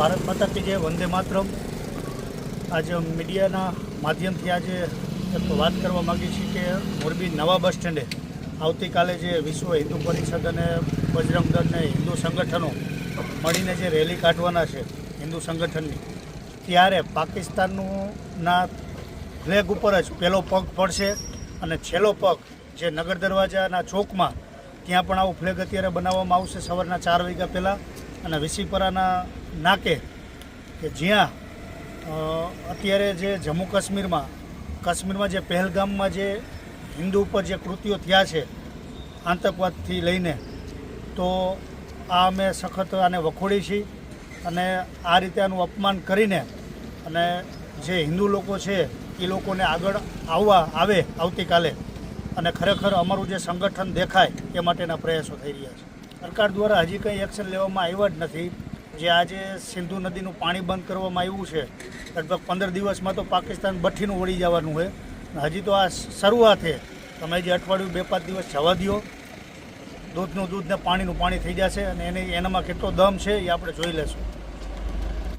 ભારત માતા કી જય, વંદે માતરમ। આજે મીડિયાના માધ્યમથી આજે એક વાત કરવા માગીએ છીએ કે મોરબી નવા બસ સ્ટેન્ડે આવતીકાલે જે વિશ્વ હિન્દુ પરિષદ અને બજરંગ દળ અને હિન્દુ સંગઠનો મળીને જે રેલી કાઢવાના છે હિન્દુ સંગઠનની, ત્યારે પાકિસ્તાનના ફ્લેગ ઉપર જ પહેલો પગ પડશે અને છેલ્લો પગ જે નગર દરવાજાના ચોકમાં ત્યાં પણ આવું ફ્લેગ અત્યારે બનાવવામાં આવશે સવારના 4 વાગ્યા પહેલાં। અને વિસીપરાના નાકે કે જ્યાં અત્યારે જે જમ્મુ કાશ્મીરમાં જે પહેલગામમાં જે હિન્દુ ઉપર જે કૃત્યો થયા છે આતંકવાદથી લઈને, તો આ અમે સખત આને વખોડી છીએ અને આ રીતે આનું અપમાન કરીને અને જે હિન્દુ લોકો છે એ લોકોને આગળ આવે આવતીકાલે અને ખરેખર અમારું જે સંગઠન દેખાય એ માટેના પ્રયાસો થઈ રહ્યા છે। સરકાર દ્વારા હજી કંઈ એક્શન લેવામાં આવ્યા જ નથી। જે આજે સિંધુ નદીનું પાણી બંધ કરવામાં આવ્યું છે, લગભગ 15 દિવસમાં તો પાકિસ્તાન બઠ્ઠીનું વળી જવાનું હોય। હજી તો આ શરૂઆત છે, તમે જે અઠવાડિયું 2-5 દિવસ જવા દો, દૂધનું દૂધ ને પાણીનું પાણી થઈ જશે અને એનામાં કેટલો દમ છે એ આપણે જોઈ લેશું।